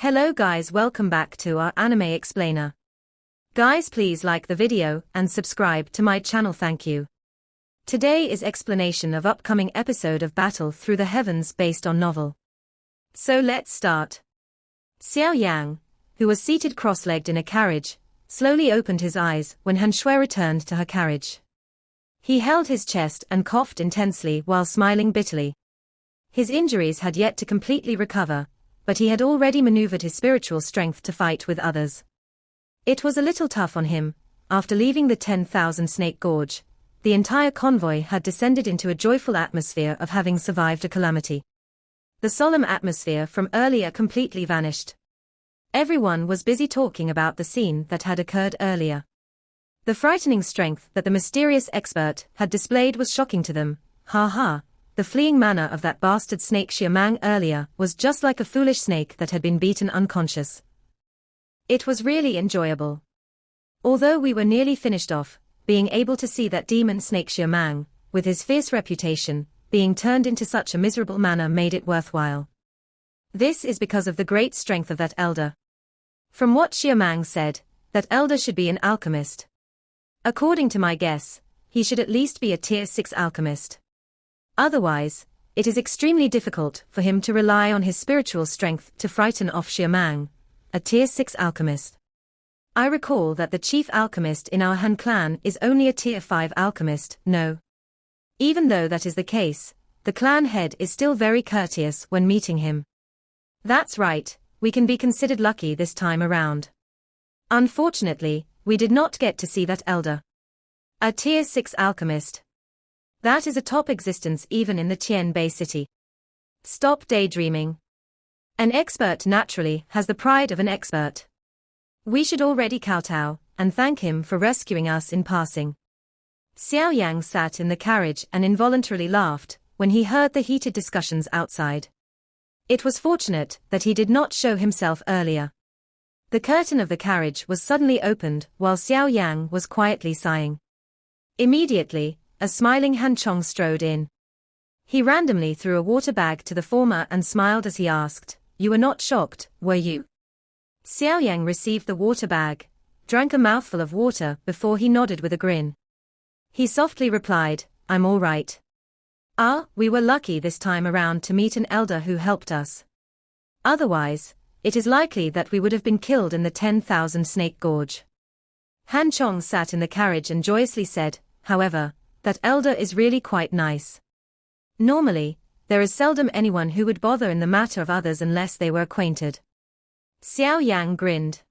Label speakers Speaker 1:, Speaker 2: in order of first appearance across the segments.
Speaker 1: Hello guys, welcome back to our anime explainer. Guys, please like the video and subscribe to my channel, thank you. Today is explanation of upcoming episode of Battle Through the Heavens based on novel. So let's start. Xiao Yan, who was seated cross-legged in a carriage, slowly opened his eyes when Han Shui returned to her carriage. He held his chest and coughed intensely while smiling bitterly. His injuries had yet to completely recover, but he had already maneuvered his spiritual strength to fight with others. It was a little tough on him. After leaving the 10,000 Snake Gorge, the entire convoy had descended into a joyful atmosphere of having survived a calamity. The solemn atmosphere from earlier completely vanished. Everyone was busy talking about the scene that had occurred earlier. The frightening strength that the mysterious expert had displayed was shocking to them. Ha ha. The fleeing manner of that bastard snake Xiao Yan earlier was just like a foolish snake that had been beaten unconscious. It was really enjoyable. Although we were nearly finished off, being able to see that demon snake Xiao Yan, with his fierce reputation, being turned into such a miserable manner made it worthwhile. This is because of the great strength of that elder. From what Xiao Yan said, that elder should be an alchemist. According to my guess, he should at least be a tier 6 alchemist. Otherwise, it is extremely difficult for him to rely on his spiritual strength to frighten off Xiao Yan, a tier 6 alchemist. I recall that the chief alchemist in our Han clan is only a tier 5 alchemist, no. Even though that is the case, the clan head is still very courteous when meeting him. That's right, we can be considered lucky this time around. Unfortunately, we did not get to see that elder. A tier 6 alchemist. That is a top existence even in the Tianbei city. Stop daydreaming. An expert naturally has the pride of an expert. We should already kowtow and thank him for rescuing us in passing. Xiao Yan sat in the carriage and involuntarily laughed when he heard the heated discussions outside. It was fortunate that he did not show himself earlier. The curtain of the carriage was suddenly opened while Xiao Yan was quietly sighing. Immediately, a smiling Han Chong strode in. He randomly threw a water bag to the former and smiled as he asked, "You were not shocked, were you?" Xiao Yan received the water bag, drank a mouthful of water before he nodded with a grin. He softly replied, "I'm all right. We were lucky this time around to meet an elder who helped us. Otherwise, it is likely that we would have been killed in the 10,000 Snake Gorge." Han Chong sat in the carriage and joyously said, "However, that elder is really quite nice. Normally, there is seldom anyone who would bother in the matter of others unless they were acquainted." Xiao Yan grinned.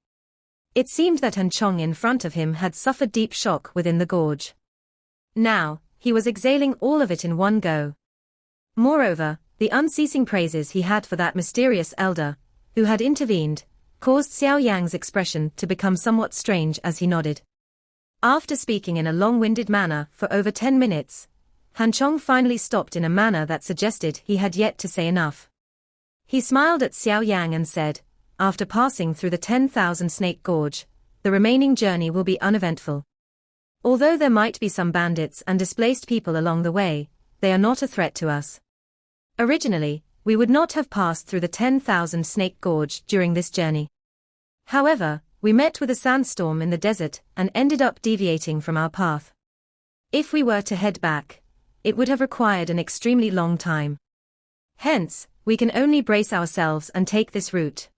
Speaker 1: It seemed that Han Chong in front of him had suffered deep shock within the gorge. Now, he was exhaling all of it in one go. Moreover, the unceasing praises he had for that mysterious elder, who had intervened, caused Xiao Yan's expression to become somewhat strange as he nodded. After speaking in a long-winded manner for over 10 minutes, Han Chong finally stopped in a manner that suggested he had yet to say enough. He smiled at Xiao Yan and said, "After passing through the 10,000 Snake Gorge, the remaining journey will be uneventful. Although there might be some bandits and displaced people along the way, they are not a threat to us. Originally, we would not have passed through the 10,000 Snake Gorge during this journey. However, we met with a sandstorm in the desert and ended up deviating from our path. If we were to head back, it would have required an extremely long time. Hence, we can only brace ourselves and take this route.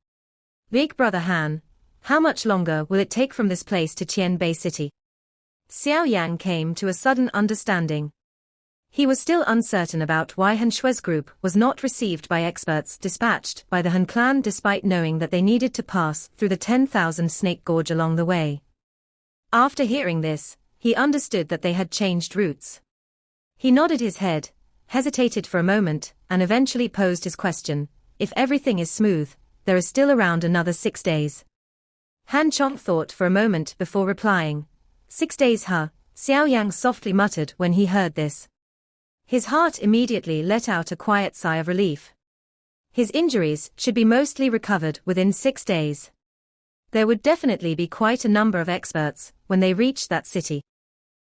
Speaker 1: Big Brother Han, how much longer will it take from this place to Tianbei City?" Xiao Yan came to a sudden understanding. He was still uncertain about why Han Shui's group was not received by experts dispatched by the Han clan despite knowing that they needed to pass through the 10,000 Snake Gorge along the way. After hearing this, he understood that they had changed routes. He nodded his head, hesitated for a moment, and eventually posed his question, "If everything is smooth, there is still around another 6 days." Han Chong thought for a moment before replying, "6 days, huh?" Xiao Yang softly muttered when he heard this. His heart immediately let out a quiet sigh of relief. His injuries should be mostly recovered within 6 days. There would definitely be quite a number of experts when they reached that city.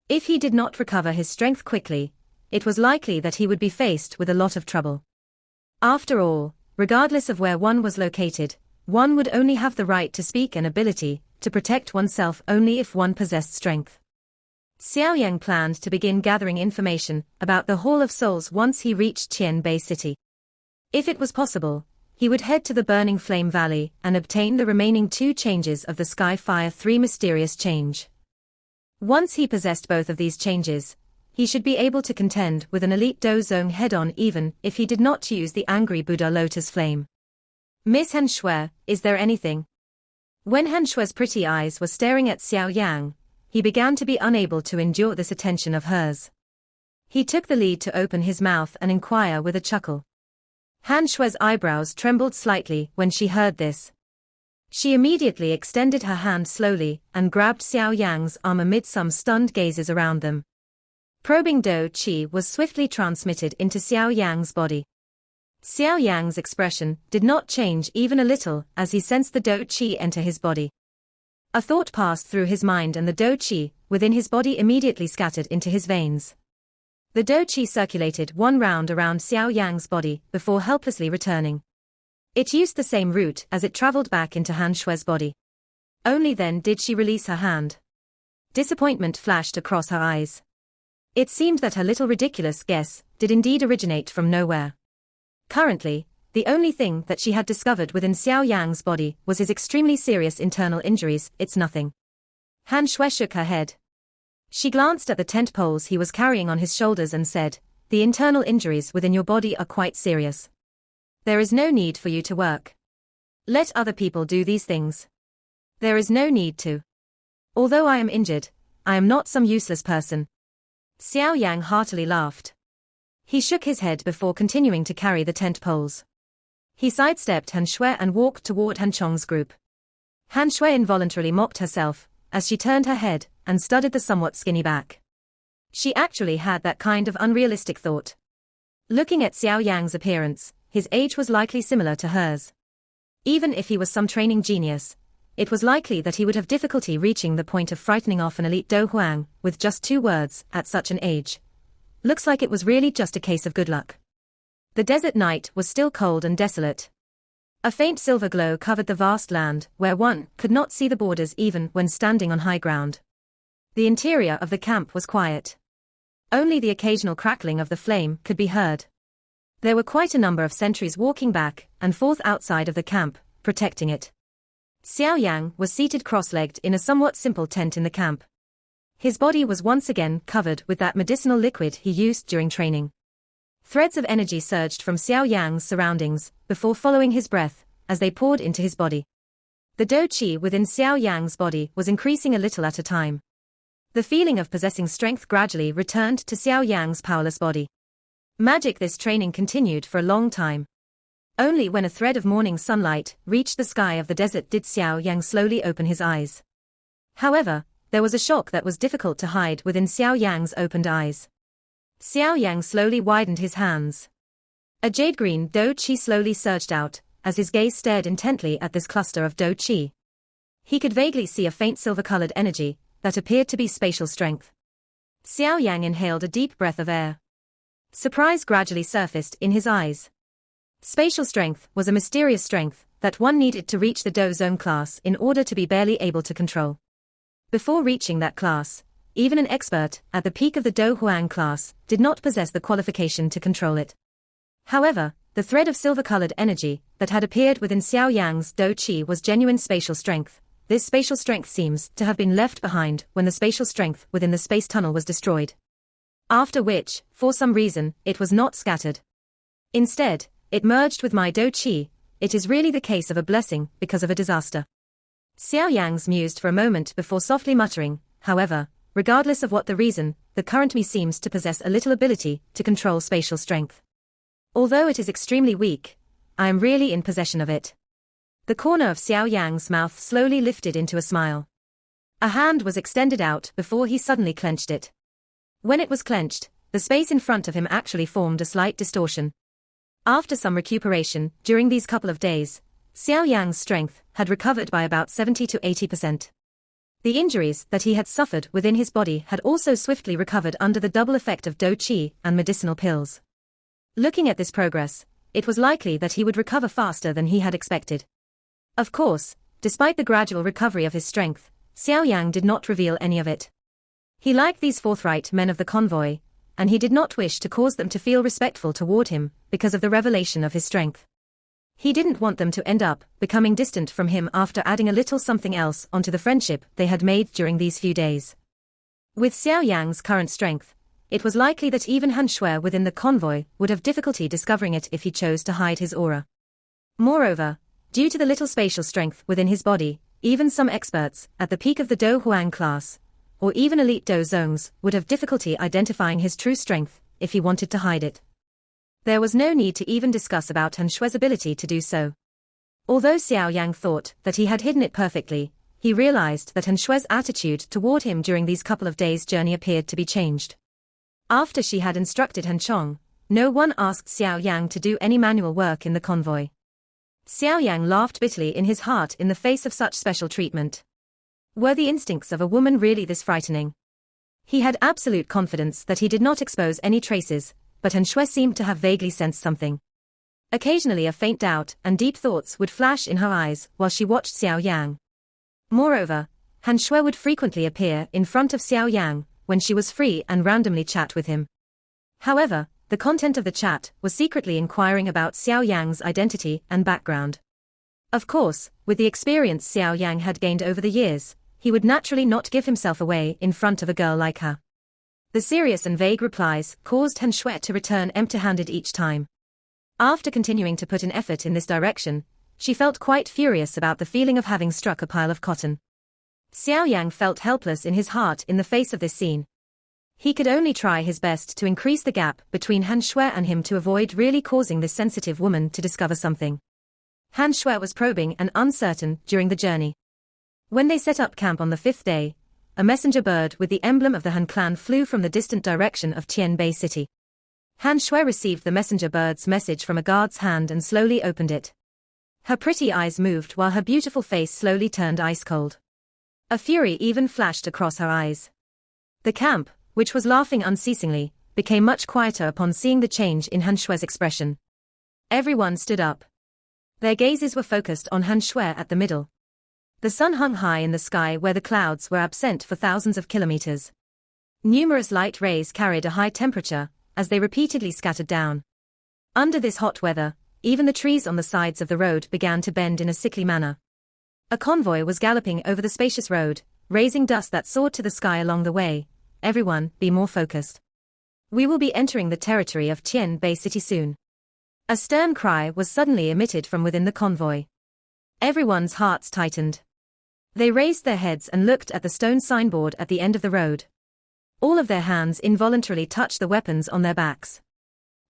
Speaker 1: If he did not recover his strength quickly, it was likely that he would be faced with a lot of trouble. After all, regardless of where one was located, One would only have the right to speak and ability to protect oneself only if one possessed strength. Xiao Yan planned to begin gathering information about the Hall of Souls once he reached Qianbei City. If it was possible, he would head to the Burning Flame Valley and obtain the remaining 2 changes of the Sky Fire 3 mysterious change. Once he possessed both of these changes, he should be able to contend with an elite Do Zone head-on even if he did not use the Angry Buddha Lotus Flame. Miss Han Shui, is there anything? When Han Shui's pretty eyes were staring at Xiao Yang, he began to be unable to endure this attention of hers. He took the lead to open his mouth and inquire with a chuckle. Han Shui's eyebrows trembled slightly when she heard this. She immediately extended her hand slowly and grabbed Xiao Yang's arm amid some stunned gazes around them. Probing Do Qi was swiftly transmitted into Xiao Yang's body. Xiao Yang's expression did not change even a little as he sensed the Do Qi enter his body. A thought passed through his mind and the Do Qi within his body immediately scattered into his veins. The Do Qi circulated 1 round around Xiao Yang's body before helplessly returning. It used the same route as it traveled back into Han Shui's body. Only then did she release her hand. Disappointment flashed across her eyes. It seemed that her little ridiculous guess did indeed originate from nowhere. Currently, the only thing that she had discovered within Xiao Yang's body was his extremely serious internal injuries. It's nothing. Han Shui shook her head. She glanced at the tent poles he was carrying on his shoulders and said, "The internal injuries within your body are quite serious. There is no need for you to work. Let other people do these things. There is no need to. Although I am injured, I am not some useless person." Xiao Yang heartily laughed. He shook his head before continuing to carry the tent poles. He sidestepped Han Shui and walked toward Han Chong's group. Han Shui involuntarily mocked herself as she turned her head and studied the somewhat skinny back. She actually had that kind of unrealistic thought. Looking at Xiao Yang's appearance, his age was likely similar to hers. Even if he was some training genius, it was likely that he would have difficulty reaching the point of frightening off an elite Do Huang with just 2 words at such an age. Looks like it was really just a case of good luck. The desert night was still cold and desolate. A faint silver glow covered the vast land where one could not see the borders even when standing on high ground. The interior of the camp was quiet. Only the occasional crackling of the flame could be heard. There were quite a number of sentries walking back and forth outside of the camp, protecting it. Xiao Yang was seated cross-legged in a somewhat simple tent in the camp. His body was once again covered with that medicinal liquid he used during training. Threads of energy surged from Xiao Yang's surroundings before following his breath as they poured into his body. The Do Qi within Xiao Yang's body was increasing a little at a time. The feeling of possessing strength gradually returned to Xiao Yang's powerless body. Magic. This training continued for a long time. Only when a thread of morning sunlight reached the sky of the desert did Xiao Yang slowly open his eyes. However, there was a shock that was difficult to hide within Xiao Yang's opened eyes. Xiao Yang slowly widened his hands. A jade-green Do Qi slowly surged out, as his gaze stared intently at this cluster of Do Qi. He could vaguely see a faint silver-colored energy that appeared to be spatial strength. Xiao Yang inhaled a deep breath of air. Surprise gradually surfaced in his eyes. Spatial strength was a mysterious strength that one needed to reach the Do Zone class in order to be barely able to control. Before reaching that class, even an expert at the peak of the Do Huang class did not possess the qualification to control it. However, the thread of silver-colored energy that had appeared within Xiao Yang's Do Qi was genuine spatial strength. This spatial strength seems to have been left behind when the spatial strength within the space tunnel was destroyed. After which, for some reason, it was not scattered. Instead, it merged with my Do Qi. It is really the case of a blessing because of a disaster. Xiao Yang mused for a moment before softly muttering, however, regardless of what the reason, the current me seems to possess a little ability to control spatial strength. Although it is extremely weak, I am really in possession of it. The corner of Xiao Yang's mouth slowly lifted into a smile. A hand was extended out before he suddenly clenched it. When it was clenched, the space in front of him actually formed a slight distortion. After some recuperation during these couple of days, Xiao Yang's strength had recovered by about 70 to 80%. The injuries that he had suffered within his body had also swiftly recovered under the double effect of Do Qi and medicinal pills. Looking at this progress, it was likely that he would recover faster than he had expected. Of course, despite the gradual recovery of his strength, Xiao Yan did not reveal any of it. He liked these forthright men of the convoy, and he did not wish to cause them to feel respectful toward him because of the revelation of his strength. He didn't want them to end up becoming distant from him after adding a little something else onto the friendship they had made during these few days. With Xiao Yang's current strength, it was likely that even Han Shui within the convoy would have difficulty discovering it if he chose to hide his aura. Moreover, due to the little spatial strength within his body, even some experts at the peak of the Do Huang class, or even elite Do Zongs, would have difficulty identifying his true strength if he wanted to hide it. There was no need to even discuss about Han Shui's ability to do so. Although Xiao Yang thought that he had hidden it perfectly, he realized that Han Shui's attitude toward him during these couple of days' journey appeared to be changed. After she had instructed Han Chong, no one asked Xiao Yang to do any manual work in the convoy. Xiao Yang laughed bitterly in his heart in the face of such special treatment. Were the instincts of a woman really this frightening? He had absolute confidence that he did not expose any traces, but Han Shui seemed to have vaguely sensed something. Occasionally a faint doubt and deep thoughts would flash in her eyes while she watched Xiao Yang. Moreover, Han Shui would frequently appear in front of Xiao Yang when she was free and randomly chat with him. However, the content of the chat was secretly inquiring about Xiao Yang's identity and background. Of course, with the experience Xiao Yang had gained over the years, he would naturally not give himself away in front of a girl like her. The serious and vague replies caused Han Shui to return empty-handed each time. After continuing to put an effort in this direction, she felt quite furious about the feeling of having struck a pile of cotton. Xiao Yang felt helpless in his heart in the face of this scene. He could only try his best to increase the gap between Han Shui and him to avoid really causing this sensitive woman to discover something. Han Shui was probing and uncertain during the journey. When they set up camp on the 5th day, a messenger bird with the emblem of the Han clan flew from the distant direction of Tianbei City. Han Shui received the messenger bird's message from a guard's hand and slowly opened it. Her pretty eyes moved while her beautiful face slowly turned ice cold. A fury even flashed across her eyes. The camp, which was laughing unceasingly, became much quieter upon seeing the change in Han Shui's expression. Everyone stood up. Their gazes were focused on Han Shui at the middle. The sun hung high in the sky where the clouds were absent for thousands of kilometers. Numerous light rays carried a high temperature, as they repeatedly scattered down. Under this hot weather, even the trees on the sides of the road began to bend in a sickly manner. A convoy was galloping over the spacious road, raising dust that soared to the sky along the way. Everyone, be more focused. We will be entering the territory of Tianbei City soon. A stern cry was suddenly emitted from within the convoy. Everyone's hearts tightened. They raised their heads and looked at the stone signboard at the end of the road. All of their hands involuntarily touched the weapons on their backs.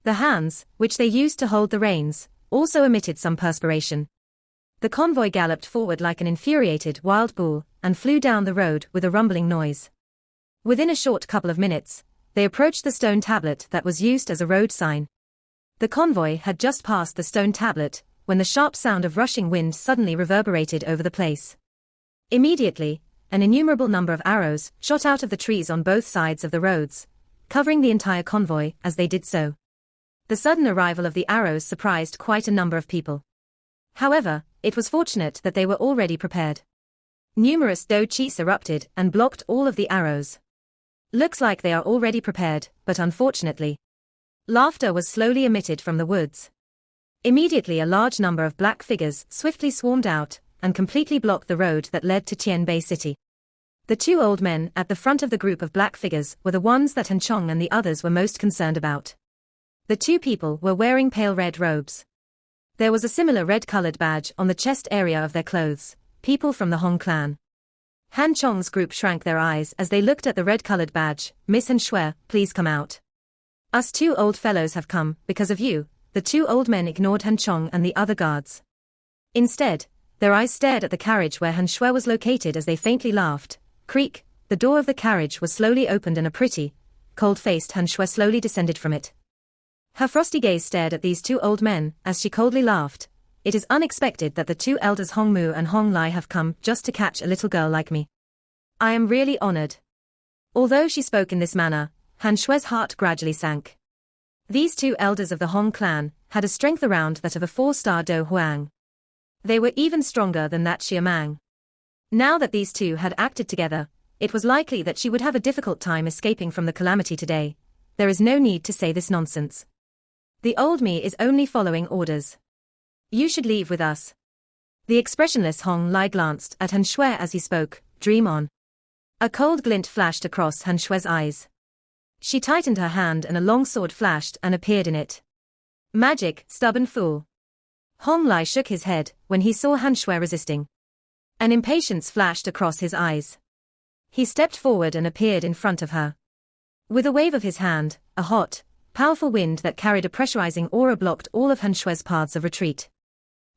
Speaker 1: The hands, which they used to hold the reins, also emitted some perspiration. The convoy galloped forward like an infuriated wild bull and flew down the road with a rumbling noise. Within a short couple of minutes, they approached the stone tablet that was used as a road sign. The convoy had just passed the stone tablet when the sharp sound of rushing wind suddenly reverberated over the place. Immediately, an innumerable number of arrows shot out of the trees on both sides of the roads, covering the entire convoy as they did so. The sudden arrival of the arrows surprised quite a number of people. However, it was fortunate that they were already prepared. Numerous Do Chis erupted and blocked all of the arrows. Looks like they are already prepared, but unfortunately. Laughter was slowly emitted from the woods. Immediately a large number of black figures swiftly swarmed out and completely blocked the road that led to Tianbei City. The two old men at the front of the group of black figures were the ones that Han Chong and the others were most concerned about. The two people were wearing pale red robes. There was a similar red-colored badge on the chest area of their clothes, people from the Hong clan. Han Chong's group shrank their eyes as they looked at the red-colored badge. Miss Han Shui, please come out. Us two old fellows have come because of you. The two old men ignored Han Chong and the other guards. Instead, their eyes stared at the carriage where Han Shui was located as they faintly laughed. Creak, the door of the carriage was slowly opened and a pretty, cold-faced Han Shui slowly descended from it. Her frosty gaze stared at these two old men as she coldly laughed. It is unexpected that the two elders Hong Mu and Hong Lai have come just to catch a little girl like me. I am really honored. Although she spoke in this manner, Han Shui's heart gradually sank. These two elders of the Hong clan had a strength around that of a 4-star Do Huang. They were even stronger than that Xiao Yan. Now that these two had acted together, it was likely that she would have a difficult time escaping from the calamity today. There is no need to say this nonsense. The old me is only following orders. You should leave with us. The expressionless Hong Lai glanced at Han Shui as he spoke. Dream on. A cold glint flashed across Han Shui's eyes. She tightened her hand and a long sword flashed and appeared in it. Magic, stubborn fool. Hong Lai shook his head when he saw Han Shui resisting. An impatience flashed across his eyes. He stepped forward and appeared in front of her. With a wave of his hand, a hot, powerful wind that carried a pressurizing aura blocked all of Han Shui's paths of retreat.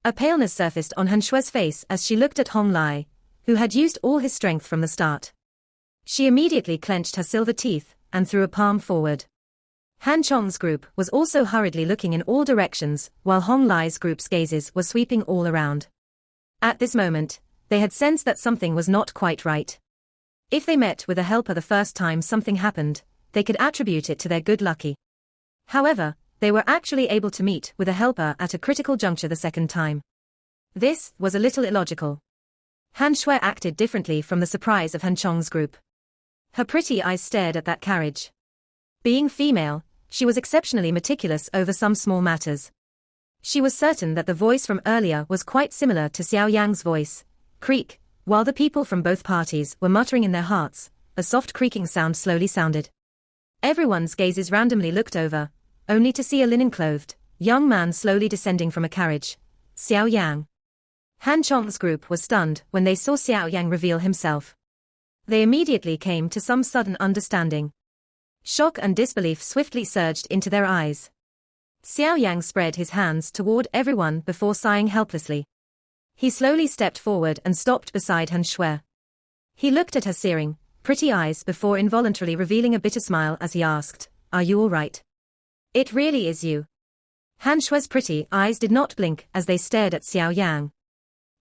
Speaker 1: A paleness surfaced on Han Shui's face as she looked at Hong Lai, who had used all his strength from the start. She immediately clenched her silver teeth and threw a palm forward. Han Chong's group was also hurriedly looking in all directions, while Hong Lai's group's gazes were sweeping all around. At this moment, they had sensed that something was not quite right. If they met with a helper the first time something happened, they could attribute it to their good luck. However, they were actually able to meet with a helper at a critical juncture the second time. This was a little illogical. Han Shui acted differently from the surprise of Han Chong's group. Her pretty eyes stared at that carriage. Being female, she was exceptionally meticulous over some small matters. She was certain that the voice from earlier was quite similar to Xiao Yan's voice. Creak, while the people from both parties were muttering in their hearts, a soft creaking sound slowly sounded. Everyone's gazes randomly looked over, only to see a linen-clothed, young man slowly descending from a carriage. Xiao Yan. Han Chong's group was stunned when they saw Xiao Yan reveal himself. They immediately came to some sudden understanding. Shock and disbelief swiftly surged into their eyes. Xiao Yan spread his hands toward everyone before sighing helplessly. He slowly stepped forward and stopped beside Han Shui. He looked at her searing, pretty eyes before involuntarily revealing a bitter smile as he asked, "Are you all right?" "It really is you." Han Shui's pretty eyes did not blink as they stared at Xiao Yan.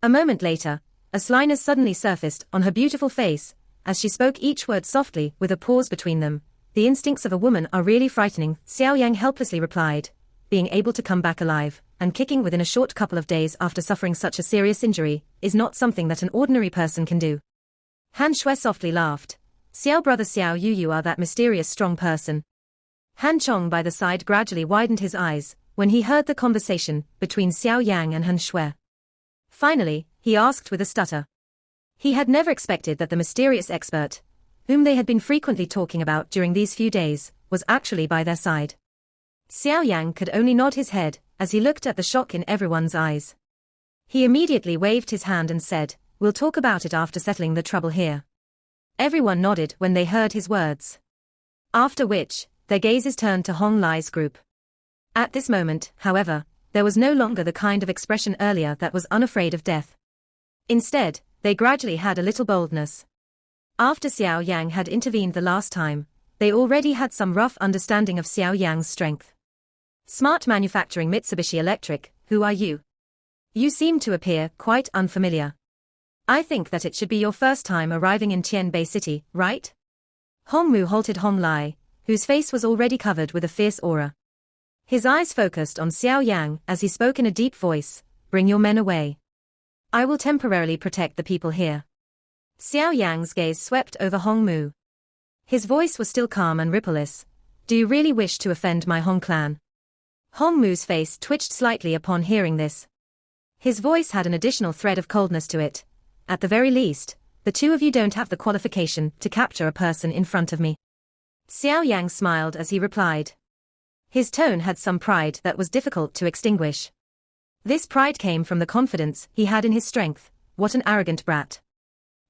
Speaker 1: A moment later, a slyness suddenly surfaced on her beautiful face, as she spoke each word softly with a pause between them. "The instincts of a woman are really frightening," Xiao Yan helplessly replied. "Being able to come back alive, and kicking within a short couple of days after suffering such a serious injury, is not something that an ordinary person can do." Han Shui softly laughed. "Xiao brother Xiao you are that mysterious strong person." Han Chong by the side gradually widened his eyes when he heard the conversation between Xiao Yan and Han Shui. Finally, he asked with a stutter. He had never expected that the mysterious expert, whom they had been frequently talking about during these few days, was actually by their side. Xiao Yan could only nod his head as he looked at the shock in everyone's eyes. He immediately waved his hand and said, "We'll talk about it after settling the trouble here." Everyone nodded when they heard his words. After which, their gazes turned to Hong Lai's group. At this moment, however, there was no longer the kind of expression earlier that was unafraid of death. Instead, they gradually had a little boldness. After Xiao Yan had intervened the last time, they already had some rough understanding of Xiao Yan's strength. "Smart Manufacturing Mitsubishi Electric, who are you? You seem to appear quite unfamiliar. I think that it should be your first time arriving in Tianbei City, right?" Hong Mu halted Hong Lai, whose face was already covered with a fierce aura. His eyes focused on Xiao Yan as he spoke in a deep voice, "Bring your men away. I will temporarily protect the people here." Xiao Yan's gaze swept over Hong Mu. His voice was still calm and rippleless. "Do you really wish to offend my Hong clan?" Hong Mu's face twitched slightly upon hearing this. His voice had an additional thread of coldness to it. "At the very least, the two of you don't have the qualification to capture a person in front of me." Xiao Yan smiled as he replied. His tone had some pride that was difficult to extinguish. This pride came from the confidence he had in his strength. What an arrogant brat.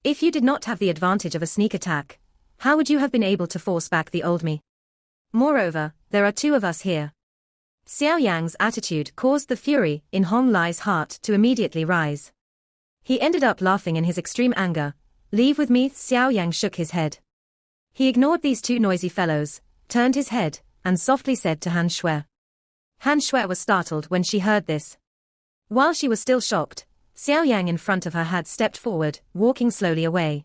Speaker 1: If you did not have the advantage of a sneak attack, how would you have been able to force back the old me? Moreover, there are two of us here. Xiao Yan's attitude caused the fury in Hong Lai's heart to immediately rise. He ended up laughing in his extreme anger. "Leave with me." Xiao Yan shook his head. He ignored these two noisy fellows, turned his head, and softly said to Han Shui. Han Shui was startled when she heard this. While she was still shocked, Xiao Yan in front of her had stepped forward, walking slowly away.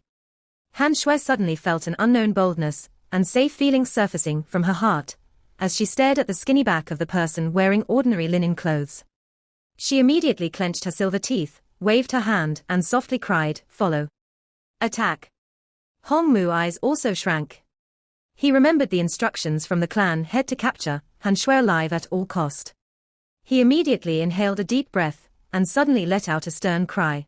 Speaker 1: Han Shui suddenly felt an unknown boldness and safe feeling surfacing from her heart, as she stared at the skinny back of the person wearing ordinary linen clothes. She immediately clenched her silver teeth, waved her hand and softly cried, "Follow. Attack." Hongmu eyes also shrank. He remembered the instructions from the clan head to capture Han Shui alive at all cost. He immediately inhaled a deep breath, and suddenly let out a stern cry.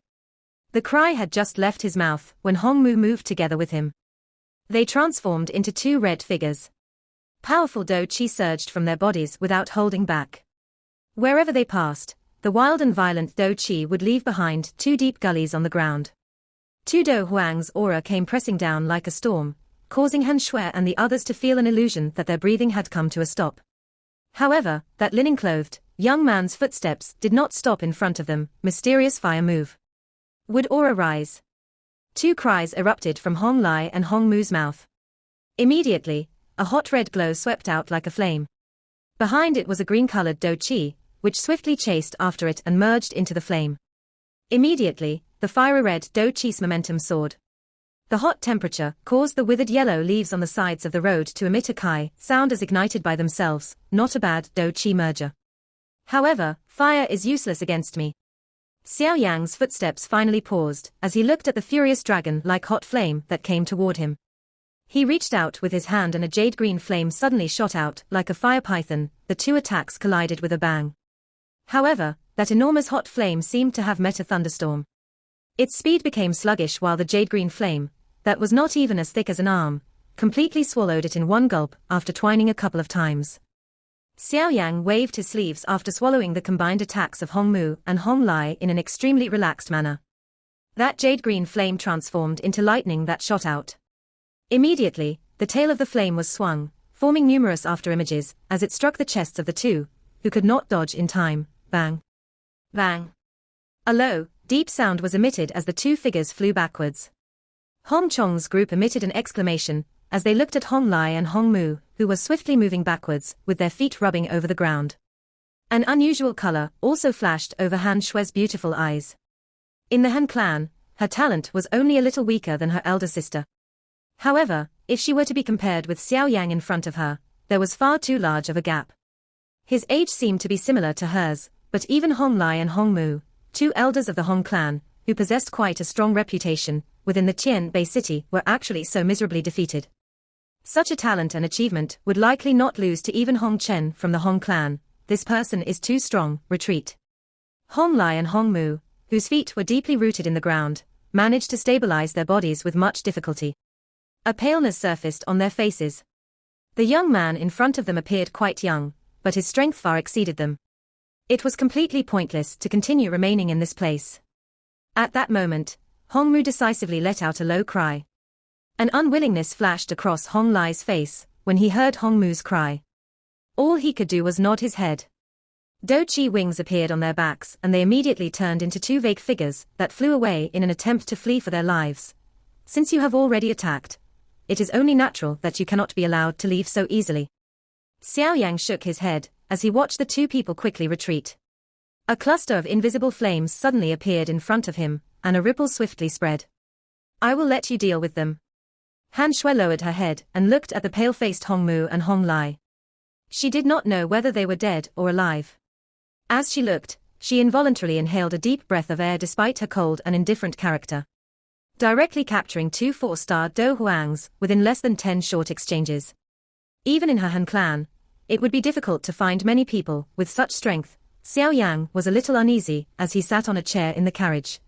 Speaker 1: The cry had just left his mouth when Hongmu moved together with him. They transformed into two red figures. Powerful Do Qi surged from their bodies without holding back. Wherever they passed, the wild and violent Do Qi would leave behind two deep gullies on the ground. Tu Do Huang's aura came pressing down like a storm, causing Han Shui and the others to feel an illusion that their breathing had come to a stop. However, that linen-clothed, young man's footsteps did not stop in front of them. Mysterious fire move. Would aura rise? Two cries erupted from Hong Lai and Hong Mu's mouth. Immediately, a hot red glow swept out like a flame. Behind it was a green-colored Do Qi, which swiftly chased after it and merged into the flame. Immediately, the fiery red Do Qi's momentum soared. The hot temperature caused the withered yellow leaves on the sides of the road to emit a kai sound as ignited by themselves. Not a bad Do Qi merger. However, fire is useless against me. Xiao Yan's footsteps finally paused as he looked at the furious dragon-like hot flame that came toward him. He reached out with his hand and a jade-green flame suddenly shot out like a fire python. The two attacks collided with a bang. However, that enormous hot flame seemed to have met a thunderstorm. Its speed became sluggish while the jade-green flame, that was not even as thick as an arm, completely swallowed it in one gulp after twining a couple of times. Xiao Yan waved his sleeves after swallowing the combined attacks of Hong Mu and Hong Lai in an extremely relaxed manner. That jade-green flame transformed into lightning that shot out. Immediately, the tail of the flame was swung, forming numerous after-images as it struck the chests of the two, who could not dodge in time. Bang! Bang! A low, deep sound was emitted as the two figures flew backwards. Hong Chong's group emitted an exclamation as they looked at Hong Lai and Hong Mu, who were swiftly moving backwards, with their feet rubbing over the ground. An unusual color also flashed over Han Shui's beautiful eyes. In the Han clan, her talent was only a little weaker than her elder sister. However, if she were to be compared with Xiao Yang in front of her, there was far too large of a gap. His age seemed to be similar to hers, but even Hong Lai and Hong Mu, two elders of the Hong clan, who possessed quite a strong reputation within the Tian Bei city, were actually so miserably defeated. Such a talent and achievement would likely not lose to even Hong Chen from the Hong clan. This person is too strong. Retreat. Hong Lai and Hong Mu, whose feet were deeply rooted in the ground, managed to stabilize their bodies with much difficulty. A paleness surfaced on their faces. The young man in front of them appeared quite young, but his strength far exceeded them. It was completely pointless to continue remaining in this place. At that moment, Hong Mu decisively let out a low cry. An unwillingness flashed across Hong Lai's face when he heard Hong Mu's cry. All he could do was nod his head. Do Qi wings appeared on their backs and they immediately turned into two vague figures that flew away in an attempt to flee for their lives. Since you have already attacked, it is only natural that you cannot be allowed to leave so easily. Xiao Yang shook his head as he watched the two people quickly retreat. A cluster of invisible flames suddenly appeared in front of him, and a ripple swiftly spread. I will let you deal with them. Han Shui lowered her head and looked at the pale-faced Hong Mu and Hong Lai. She did not know whether they were dead or alive. As she looked, she involuntarily inhaled a deep breath of air despite her cold and indifferent character. Directly capturing two 4-star Do Huangs within less than 10 short exchanges. Even in her Han clan, it would be difficult to find many people with such strength. Xiao Yang was a little uneasy as he sat on a chair in the carriage.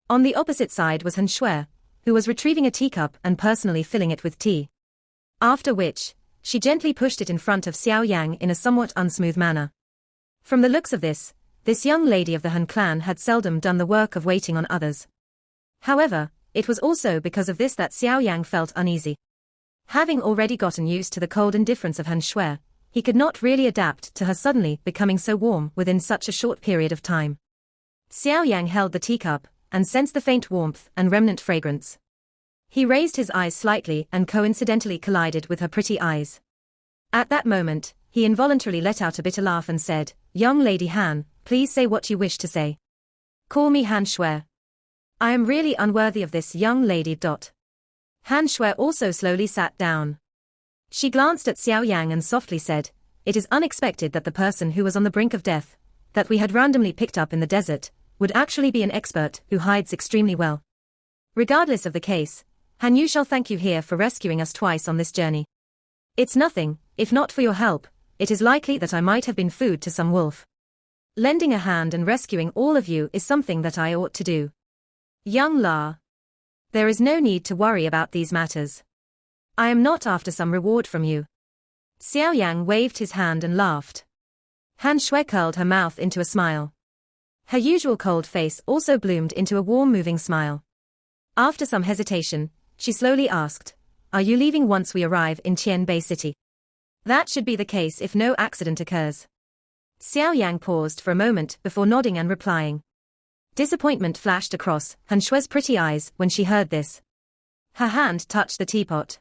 Speaker 1: On the opposite side was Han Shui, who was retrieving a teacup and personally filling it with tea. After which, she gently pushed it in front of Xiao Yang in a somewhat unsmooth manner. From the looks of this young lady of the Han clan had seldom done the work of waiting on others. However, it was also because of this that Xiao Yang felt uneasy. Having already gotten used to the cold indifference of Han Shui, he could not really adapt to her suddenly becoming so warm within such a short period of time. Xiao Yang held the teacup and sensed the faint warmth and remnant fragrance. He raised his eyes slightly and coincidentally collided with her pretty eyes. At that moment, he involuntarily let out a bitter laugh and said, "Young Lady Han, please say what you wish to say. Call me Han Shui. I am really unworthy of this young lady." Han Shui also slowly sat down. She glanced at Xiao Yang and softly said, "It is unexpected that the person who was on the brink of death that we had randomly picked up in the desert, would actually be an expert who hides extremely well. Regardless of the case, Han Yu shall thank you here for rescuing us twice on this journey. It's nothing, if not for your help, it is likely that I might have been food to some wolf. Lending a hand and rescuing all of you is something that I ought to do. Young La. There is no need to worry about these matters. I am not after some reward from you. Xiao Yan waved his hand and laughed. Han Shui curled her mouth into a smile. Her usual cold face also bloomed into a warm moving smile. After some hesitation, she slowly asked, "Are you leaving once we arrive in Qianbei City?" "That should be the case if no accident occurs." Xiao Yang paused for a moment before nodding and replying. Disappointment flashed across Han Shui's pretty eyes when she heard this. Her hand touched the teapot.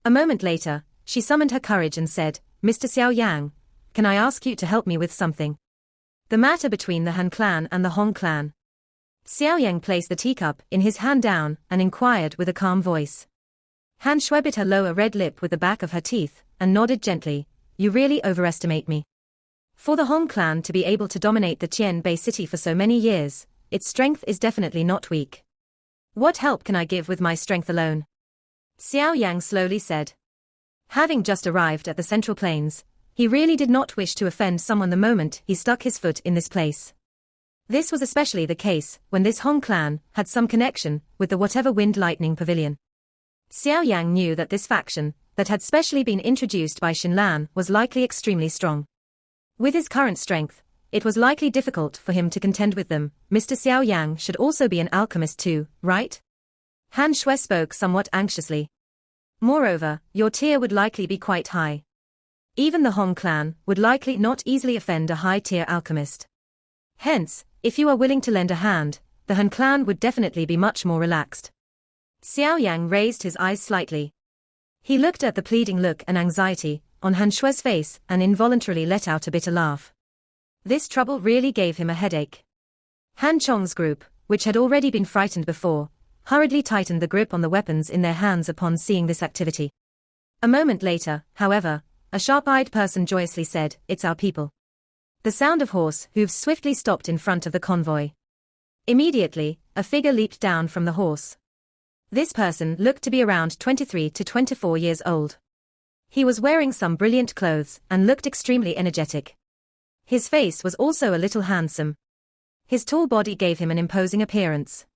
Speaker 1: A moment later, she summoned her courage and said, "Mr. Xiao Yang, can I ask you to help me with something? The matter between the Han clan and the Hong clan." Xiao Yang placed the teacup in his hand down and inquired with a calm voice. Han Shui bit her lower red lip with the back of her teeth and nodded gently, "You really overestimate me. For the Hong clan to be able to dominate the Qianbei city for so many years, its strength is definitely not weak. What help can I give with my strength alone?" Xiao Yang slowly said. Having just arrived at the Central Plains, he really did not wish to offend someone the moment he stuck his foot in this place. This was especially the case when this Hong clan had some connection with the whatever wind lightning pavilion. Xiao Yang knew that this faction, that had specially been introduced by Xinlan, was likely extremely strong. With his current strength, it was likely difficult for him to contend with them. Mr. Xiao Yang should also be an alchemist too, right? Han Shui spoke somewhat anxiously. Moreover, your tier would likely be quite high. Even the Hong clan would likely not easily offend a high-tier alchemist. Hence, if you are willing to lend a hand, the Han clan would definitely be much more relaxed. Xiao Yang raised his eyes slightly. He looked at the pleading look and anxiety on Han Shui's face and involuntarily let out a bitter laugh. This trouble really gave him a headache. Han Chong's group, which had already been frightened before, hurriedly tightened the grip on the weapons in their hands upon seeing this activity. A moment later, however, a sharp-eyed person joyously said, "It's our people." The sound of horse hooves swiftly stopped in front of the convoy. Immediately, a figure leaped down from the horse. This person looked to be around 23 to 24 years old. He was wearing some brilliant clothes and looked extremely energetic. His face was also a little handsome. His tall body gave him an imposing appearance.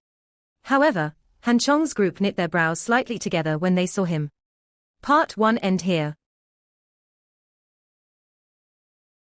Speaker 1: However, Han Chong's group knit their brows slightly together when they saw him. Part 1 end here.